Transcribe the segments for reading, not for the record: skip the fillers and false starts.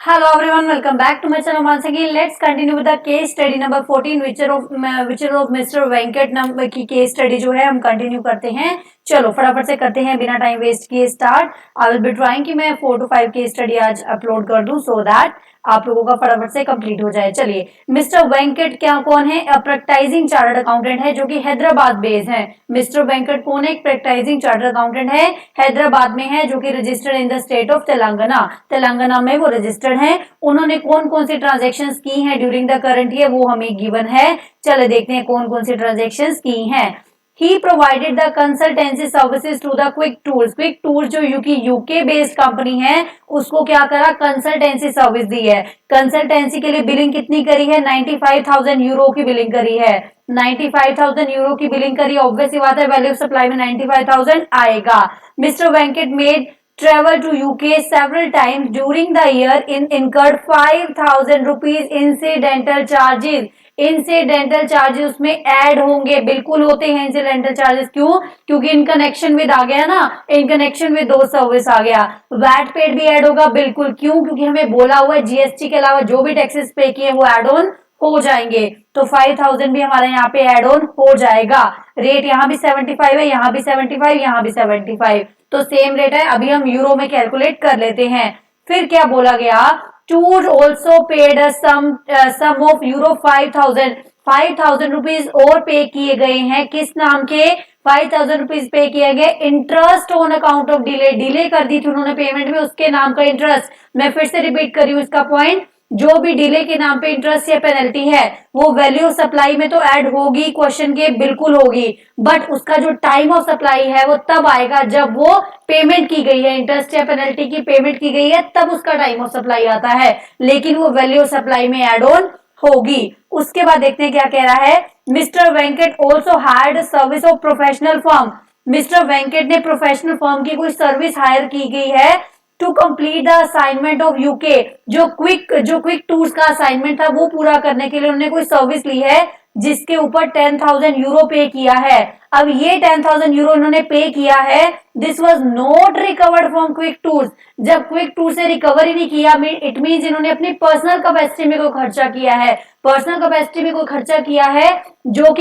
Hello everyone, welcome back to my channel once again. Let's continue with the case study number 14 which is of Mr. Venkat number की case study जो है हम continue करते हैं। चलो फटाफट से करते हैं बिना टाइम वेस्ट किए start. I will be trying कि मैं 4 to 5 केस स्टडी आज अपलोड कर दूं सो दैट आप लोगों का फटाफट से कंप्लीट हो जाए। चलिए, मिस्टर वेंकट क्या कौन है? प्रैक्टाइजिंग चार्टर्ड अकाउंटेंट है जो कि हैदराबाद बेस्ड है। मिस्टर वेंकट कौन है? एक प्रैक्टाइजिंग चार्टर्ड अकाउंटेंट है, हैदराबाद में है, जो कि registered in the state of Telangana. Telangana में वो रजिस्टर्ड है। उन्होंने कौन कौन सी ट्रांजेक्शन्स की हैं ड्यूरिंग द करंट ईयर वो हमें गिवन है। चलो देखते हैं कौन कौन सी ट्रांजेक्शन्स की हैं। He provided the consultancy services to the Quick Tools. Quick Tools जो यूके बेस्ड कंपनी है उसको क्या करा? कंसल्टेंसी सर्विस दी है। कंसल्टेंसी के लिए बिलिंग कितनी करी है? 95,000 यूरो की बिलिंग करी है। 95,000 यूरो की बिलिंग करी। ऑब्वियस ही बात है, वैल्यू ऑफ सप्लाई में 95,000 आएगा। Mr Venkat made travel to UK several times during the year incurred 5,000 rupees incidental charges. Incidental charges उसमें ऐड होंगे, बिल्कुल होते हैं इंसिडेंटल चार्जेस। क्यों? क्योंकि इन कनेक्शन विद आ गया ना, इन कनेक्शन विद दो सर्विस आ गया। वैट पेड भी ऐड होगा, बिल्कुल। क्यों? क्योंकि हमें बोला हुआ है जीएसटी के अलावा जो भी टैक्सेस पे किए वो एड ऑन हो जाएंगे, तो 5,000 भी हमारे यहाँ पे एड ऑन हो जाएगा। रेट यहाँ भी 75 है, यहाँ भी 75, यहाँ भी 75, तो सेम रेट है। अभी हम यूरो में कैलकुलेट कर लेते हैं। फिर क्या बोला गया? Tour also paid sum of euro 5,000 rupees और पे किए गए हैं। किस नाम के? 5,000 रुपीज पे किए गए interest on account of delay कर दी थी उन्होंने पेमेंट में, उसके नाम का इंटरेस्ट। मैं फिर से रिपीट कर रही हूँ इसका पॉइंट। जो भी डिले के नाम पे इंटरेस्ट या पेनल्टी है वो वैल्यू ऑफ सप्लाई में तो ऐड होगी, क्वेश्चन के बिल्कुल होगी, बट उसका जो टाइम ऑफ सप्लाई है वो तब आएगा जब वो पेमेंट की गई है, इंटरेस्ट या पेनल्टी की पेमेंट की गई है तब उसका टाइम ऑफ सप्लाई आता है, लेकिन वो वैल्यू ऑफ सप्लाई में एड ऑन होगी। उसके बाद देखते हैं क्या कह रहा है। Mr Venkat also hired service of professional firm. Mr Venkat ने प्रोफेशनल फर्म की कोई सर्विस हायर की गई है to complete the assignment of UK. जो क्विक टूर्स का असाइनमेंट था वो पूरा करने के लिए उन्होंने कोई सर्विस ली है जिसके ऊपर 10,000 यूरो पे किया है। अब ये 10,000 यूरो इन्होंने पे किया है, this was not recovered from quick tours. जब क्विक टूर से रिकवर ही नहीं किया, इट मीन्स इन्होंने अपनी पर्सनल कैपेसिटी में कोई खर्चा किया है। पर्सनल कैपेसिटी में कोई खर्चा किया है जो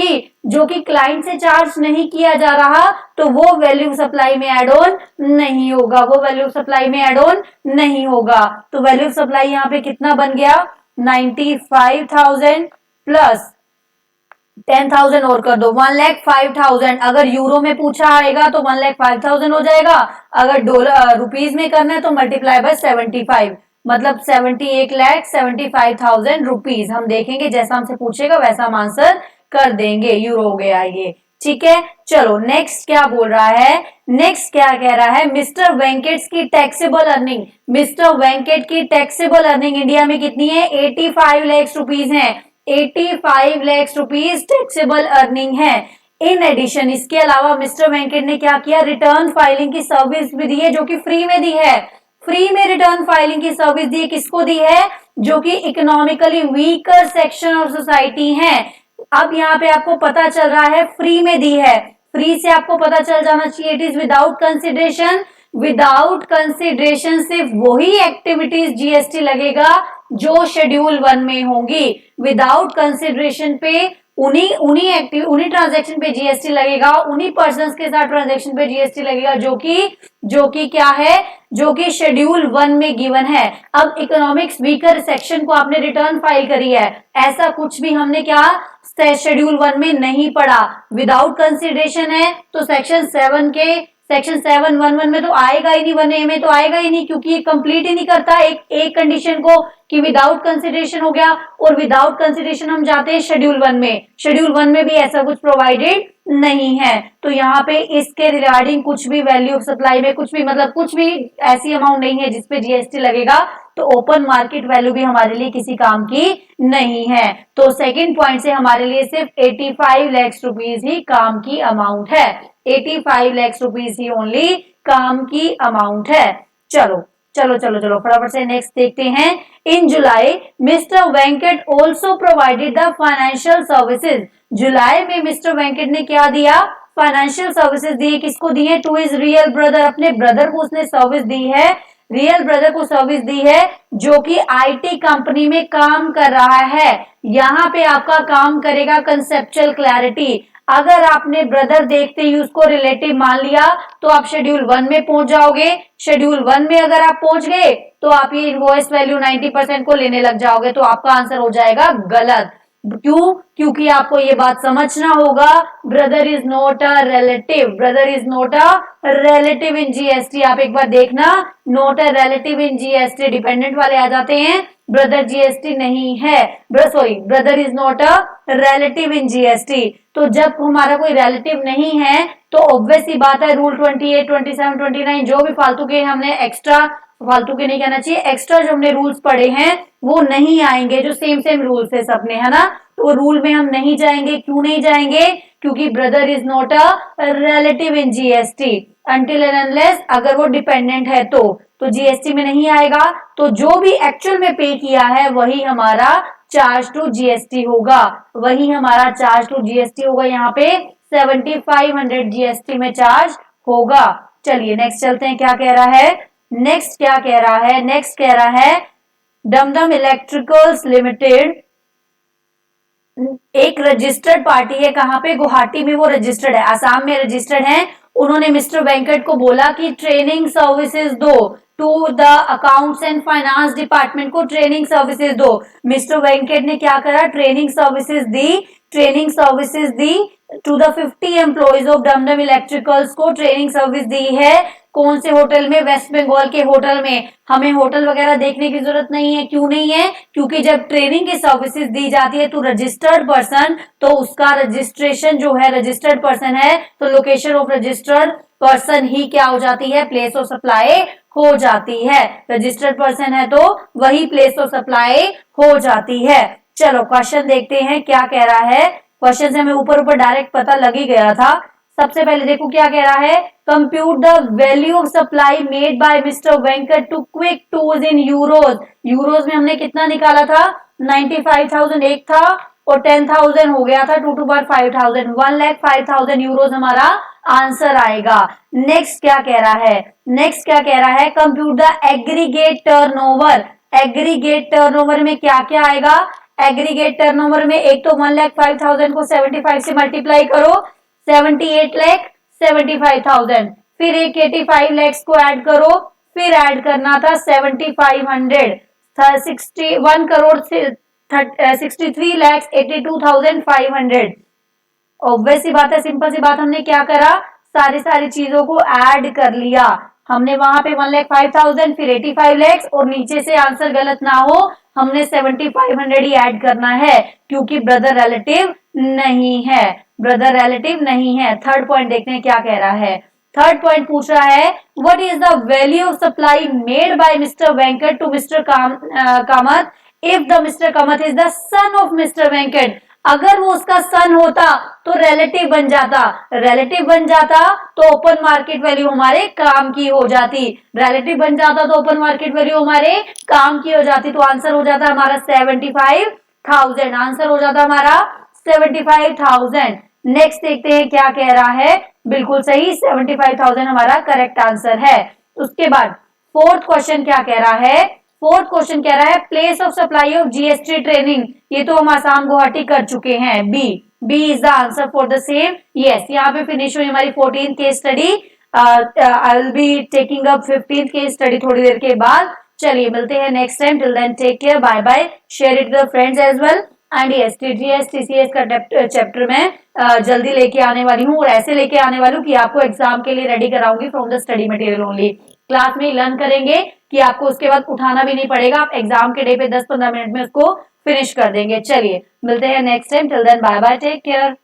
कि क्लाइंट से चार्ज नहीं किया जा रहा, तो वो वैल्यू सप्लाई में एड ऑन नहीं होगा, वो वैल्यू सप्लाई में एड ऑन नहीं होगा। तो वैल्यू सप्लाई यहाँ पे कितना बन गया? 95,000 प्लस 10,000 और कर दो, 1,05,000। अगर यूरो में पूछा आएगा तो 1,05,000 हो जाएगा। अगर डॉलर रुपीज में करना है तो मल्टीप्लाई बाय 75, मतलब 1,75,000 रुपीज। हम देखेंगे जैसा हमसे पूछेगा वैसा हम आंसर कर देंगे। यूरो हो गया ये, ठीक है। चलो नेक्स्ट क्या बोल रहा है? नेक्स्ट क्या कह रहा है? मिस्टर वेंकट की टैक्सेबल अर्निंग। मिस्टर वेंकट की टैक्सेबल अर्निंग इंडिया में कितनी है? 85 लाख रुपीज है। 85 लाख रुपीज टैक्सेबल अर्निंग है। इन एडिशन, इसके अलावा मिस्टर वेंकट ने क्या किया? रिटर्न फाइलिंग की सर्विस भी दी है, जो कि फ्री में दी है। फ्री में रिटर्न फाइलिंग की सर्विस दी है। किसको दी है? जो कि economically weaker section of society है। अब यहाँ पे आपको पता चल रहा है फ्री में दी है, फ्री से आपको पता चल जाना चाहिए it is without consideration. Without consideration सिर्फ वही एक्टिविटीज जीएसटी लगेगा जो शेड्यूल 1 में होंगी। विदाउट कंसिडरेशन पे उन्हीं ट्रांजैक्शन पे जीएसटी लगेगा, उन्हीं पर्संस के साथ ट्रांजैक्शन पे जीएसटी लगेगा जो कि क्या है? जो कि शेड्यूल 1 में गिवन है। अब इकोनॉमिक्स वीकर सेक्शन को आपने रिटर्न फाइल करी है, ऐसा कुछ भी हमने क्या शेड्यूल 1 में नहीं पढ़ा। विदाउट कंसिडरेशन है तो सेक्शन 711 में तो आएगा ही नहीं, 1A में तो आएगा ही नहीं, क्योंकि ये कंप्लीट ही नहीं करता एक कंडीशन को कि विदाउट कंसिडरेशन हो गया। और विदाउट कंसिडरेशन हम जाते हैं शेड्यूल 1 में। शेड्यूल 1 में भी ऐसा कुछ प्रोवाइडेड नहीं है, तो यहाँ पे इसके रिगार्डिंग कुछ भी वैल्यू ऑफ सप्लाई में कुछ भी, मतलब कुछ भी ऐसी अमाउंट नहीं है जिसपे जीएसटी लगेगा, तो ओपन मार्केट वैल्यू भी हमारे लिए किसी काम की नहीं है। तो सेकंड पॉइंट से हमारे लिए सिर्फ 85 लाख रुपीज ही काम की अमाउंट है। 85 लाख रुपीज ही ओनली काम की अमाउंट है। चलो चलो चलो चलो फटाफट से नेक्स्ट देखते हैं। In July Mister Venkat also provided the financial services. जुलाई में मिस्टर वेंकट ने क्या दिया? फाइनेंशियल सर्विसेज दी। किसको दी है? टू हिज रियल ब्रदर, अपने ब्रदर को उसने सर्विस दी है रियल ब्रदर को सर्विस दी है जो कि आईटी कंपनी में काम कर रहा है। यहाँ पे आपका काम करेगा कंसेप्चुअल क्लैरिटी। अगर आपने ब्रदर देखते ही उसको रिलेटिव मान लिया तो आप शेड्यूल 1 में पहुंच जाओगे। शेड्यूल 1 में अगर आप पहुंच गए तो आप ये इनवॉइस वैल्यू 90% को लेने लग जाओगे, तो आपका आंसर हो जाएगा गलत। क्यों? क्योंकि आपको ये बात समझना होगा, brother is not a relative, brother is not a relative in GST. आप एक बार देखना, not a relative in GST, dependent वाले आ जाते हैं, ब्रदर जीएसटी नहीं है, sorry brother is not a relative in GST. तो जब हमारा कोई रिलेटिव नहीं है तो ऑब्वियस सी बात है, रूल 28, 27, 29 जो भी फालतू के हमने एक्स्ट्रा, फालतू के नहीं कहना चाहिए, एक्स्ट्रा जो हमने रूल्स पढ़े हैं वो नहीं आएंगे, जो सेम सेम रूल्स है सबने, है ना। तो रूल में हम नहीं जाएंगे। क्यों नहीं जाएंगे? क्योंकि brother is not a relative in GST until and unless अगर वो डिपेंडेंट है तो जीएसटी में नहीं आएगा। तो जो भी एक्चुअल में पे किया है वही हमारा चार्ज टू जीएसटी होगा, वही हमारा चार्ज टू जीएसटी होगा। यहाँ पे 7500 जीएसटी में चार्ज होगा। चलिए नेक्स्ट चलते हैं, क्या कह रहा है नेक्स्ट, क्या कह रहा है नेक्स्ट, कह रहा है डमडम इलेक्ट्रिकल्स लिमिटेड एक रजिस्टर्ड पार्टी है। कहां पे? गुवाहाटी में वो रजिस्टर्ड है, आसाम में रजिस्टर्ड है। उन्होंने मिस्टर वेंकट को बोला कि ट्रेनिंग सर्विसेज दो to the accounts and finance department को, ट्रेनिंग सर्विसेज दो। मिस्टर वेंकट ने क्या करा? ट्रेनिंग सर्विसेज दी, ट्रेनिंग सर्विसेज दी to the 50 employees of Dumdum electricals को ट्रेनिंग सर्विस दी है। कौन से होटल में? वेस्ट बंगाल के होटल में। हमें होटल वगैरह देखने की जरूरत नहीं है। क्यों नहीं है? क्योंकि जब ट्रेनिंग की सर्विसेज दी जाती है तो रजिस्टर्ड पर्सन, तो उसका रजिस्ट्रेशन जो है, रजिस्टर्ड पर्सन है तो लोकेशन ऑफ रजिस्टर्ड पर्सन ही क्या हो जाती है? प्लेस ऑफ सप्लाई हो जाती है। रजिस्टर्ड पर्सन है तो वही प्लेस ऑफ सप्लाई हो जाती है। चलो क्वेश्चन देखते हैं क्या कह रहा है। क्वेश्चन से हमें ऊपर ऊपर डायरेक्ट पता लग ही गया था। सबसे पहले देखो क्या कह रहा है, compute the value of supply made by Mr Venkat to quick tools in euros. Euros में हमने कितना निकाला था? 95,000 एक था और 10,000 हो गया था, 2 टू बार 5,000, 1,05,000 यूरोज हमारा आंसर आएगा। नेक्स्ट क्या कह रहा है? नेक्स्ट क्या कह रहा है, compute the aggregate turnover. Aggregate turnover में क्या क्या आएगा? एग्रीगेट टर्नओवर में एक तो 1,05,000 को 75 से मल्टीप्लाई करो, 78 लाख 75,000, फिर एक 85 लैक्स को ऐड करो, फिर ऐड करना था 7,500, 61 करोड़ से 63 लैक्स 82,500। ऑब्वियस सी बात है, सिंपल सी बात, हमने क्या करा? सारी चीजों को ऐड कर लिया। हमने वहां पे 1,05,000 फिर 85 लैक्स और नीचे से आंसर गलत ना हो हमने 7,500 ही ऐड करना है, क्योंकि ब्रदर रिलेटिव नहीं है, ब्रदर रिलेटिव नहीं है। थर्ड पॉइंट देखते हैं क्या कह रहा है। थर्ड पॉइंट पूछ रहा है, what is the value of supply made by Mr Venkat to Mr Kamat if the Mr Kamat is the son of Mr Venkat. अगर वो उसका सन होता तो रिलेटिव बन जाता, रिलेटिव बन जाता तो ओपन मार्केट वैल्यू हमारे काम की हो जाती, रिलेटिव बन जाता तो ओपन मार्केट वैल्यू हमारे काम की हो जाती। तो आंसर हो जाता हमारा 75,000, आंसर हो जाता हमारा 75,000। नेक्स्ट देखते हैं क्या कह रहा है। बिल्कुल सही, 75,000 हमारा करेक्ट आंसर है। उसके बाद फोर्थ क्वेश्चन क्या कह रहा है? फोर्थ क्वेश्चन कह रहा है, place of supply of GST training. ये तो हम आसाम गुवाहाटी कर चुके हैं, B is the answer for the same. Yes, यहाँ पे फिनिश हुई हमारी 14th case study. I will be taking up 15th case study थोड़ी देर के बाद। चलिए मिलते हैं next time, till then take care, bye bye, share it with friends as well. And yes, TGS TCS का चैप्टर में जल्दी लेके आने वाली हूँ, और ऐसे लेके आने वाली हूँ कि आपको एग्जाम के लिए रेडी कराऊंगी from the study material only. Class में लर्न करेंगे कि आपको उसके बाद उठाना भी नहीं पड़ेगा, आप एग्जाम के डे पे 10-15 मिनट में उसको फिनिश कर देंगे। चलिए मिलते हैं next time, till then bye bye, take care.